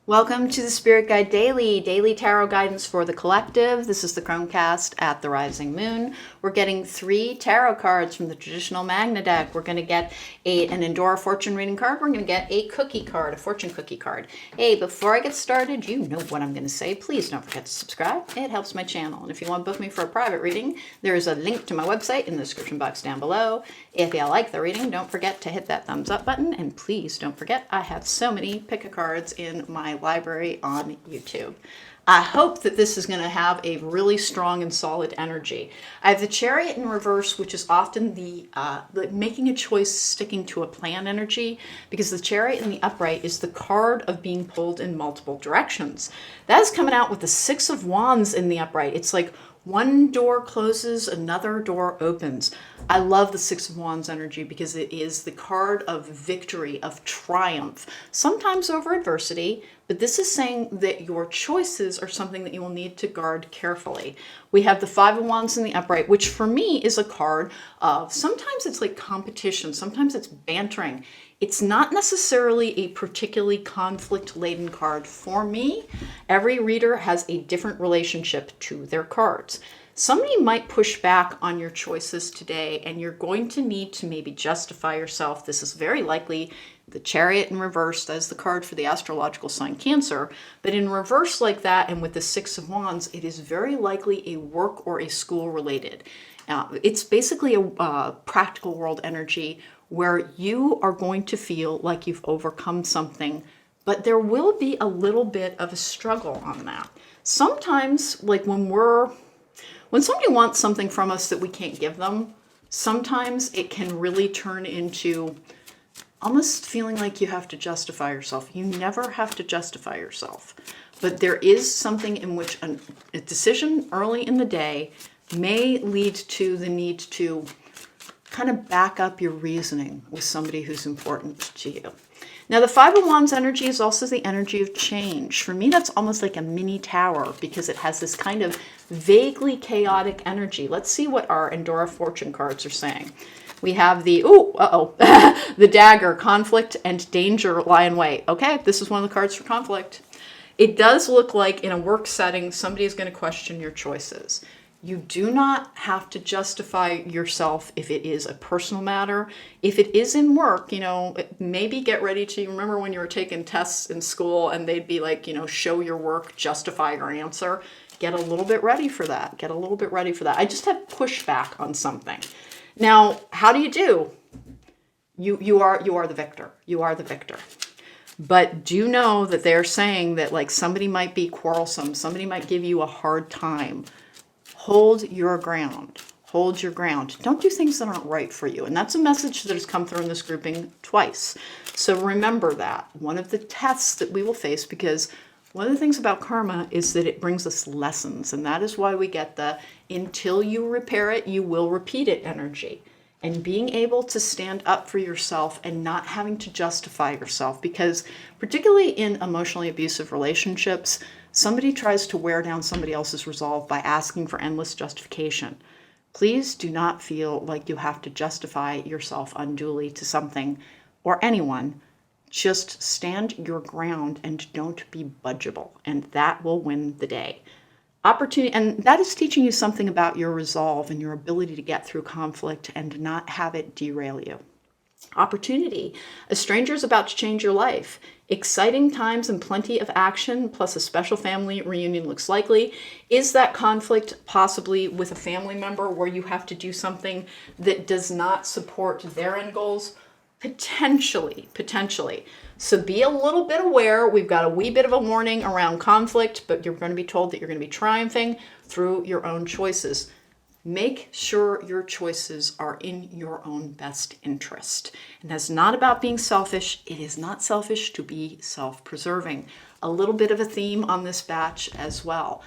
Welcome to the Spirit Guide Daily Tarot Guidance for the Collective. This is the cronecast at the Rising Moon. We're getting 3 tarot cards from the traditional Magna deck. We're going to get an Endora fortune reading card. We're going to get a cookie card, a fortune cookie card. Hey, before I get started, you know what I'm going to say. Please don't forget to subscribe. It helps my channel. And if you want to book me for a private reading, there is a link to my website in the description box down below. If you like the reading, don't forget to hit that thumbs up button. And please don't forget, I have so many pick-a-cards in my library on YouTube. I hope that this is going to have a really strong and solid energy. I have the Chariot in reverse, which is often the making a choice, sticking to a plan energy, because the Chariot in the upright is the card of being pulled in multiple directions. That is coming out with the 6 of Wands in the upright. It's like one door closes, another door opens. I love the 6 of Wands energy because it is the card of victory, of triumph, sometimes over adversity, but this is saying that your choices are something that you will need to guard carefully. We have the 5 of Wands in the upright, which for me is a card of sometimes it's like competition, sometimes it's bantering. It's not necessarily a particularly conflict-laden card for me. Every reader has a different relationship to their cards. Somebody might push back on your choices today, and you're going to need to maybe justify yourself. This is very likely the Chariot in reverse. That is the card for the astrological sign Cancer. But in reverse like that, and with the 6 of Wands, it is very likely a work or a school related. It's basically a practical world energy where you are going to feel like you've overcome something, but there will be a little bit of a struggle on that. Sometimes, like when somebody wants something from us that we can't give them, sometimes it can really turn into almost feeling like you have to justify yourself. You never have to justify yourself. But there is something in which a decision early in the day may lead to the need to kind of back up your reasoning with somebody who's important to you. Now, the 5 of Wands energy is also the energy of change. For me, that's almost like a mini tower because it has this kind of vaguely chaotic energy. Let's see what our Endora fortune cards are saying. We have the, the dagger, conflict and danger lie in wait. Okay, this is one of the cards for conflict. It does look like in a work setting, somebody is going to question your choices. You do not have to justify yourself if it is a personal matter. If it is in work, maybe get ready to, remember when you were taking tests in school and they'd be like, show your work, justify your answer. Get a little bit ready for that. Get a little bit ready for that. I just have pushback on something. Now, how do? You are the victor. You are the victor. But do know that they're saying that like somebody might be quarrelsome. Somebody might give you a hard time. Hold your ground. Hold your ground. Don't do things that aren't right for you. And that's a message that has come through in this grouping twice. So remember that. One of the tests that we will face, because one of the things about karma is that it brings us lessons. And that is why we get the until you repair it, you will repeat it energy. And being able to stand up for yourself and not having to justify yourself. Because particularly in emotionally abusive relationships, somebody tries to wear down somebody else's resolve by asking for endless justification. Please do not feel like you have to justify yourself unduly to something or anyone. Just stand your ground and don't be budgeable, and that will win the day. Opportunity, and that is teaching you something about your resolve and your ability to get through conflict and not have it derail you. Opportunity. A stranger is about to change your life. Exciting times and plenty of action, plus a special family reunion looks likely. Is that conflict possibly with a family member where you have to do something that does not support their end goals? Potentially. So be a little bit aware. We've got a wee bit of a warning around conflict, but you're going to be told that you're going to be triumphing through your own choices. Make sure your choices are in your own best interest. And that's not about being selfish. It is not selfish to be self-preserving. A little bit of a theme on this batch as well.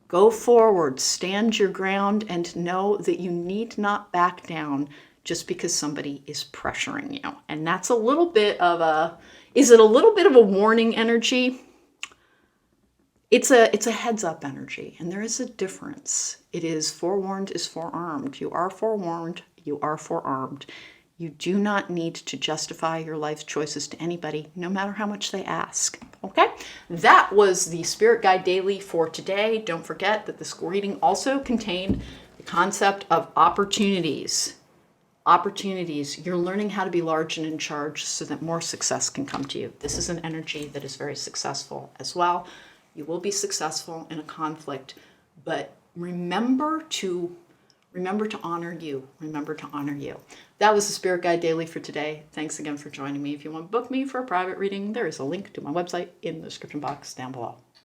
Go forward, stand your ground, and know that you need not back down just because somebody is pressuring you. And that's a little bit of a, is it a little bit of a warning energy? It's a heads up energy, and there is a difference. It is forewarned is forearmed. You are forewarned, you are forearmed. You do not need to justify your life choices to anybody, no matter how much they ask. Okay? That was the Spirit Guide Daily for today. Don't forget that this reading also contained the concept of opportunities. Opportunities. You're learning how to be large and in charge so that more success can come to you. This is an energy that is very successful as well. You will be successful in a conflict, but remember to honor you. Remember to honor you. That was the Spirit Guide Daily for today. Thanks again for joining me. If you want to book me for a private reading, there is a link to my website in the description box down below.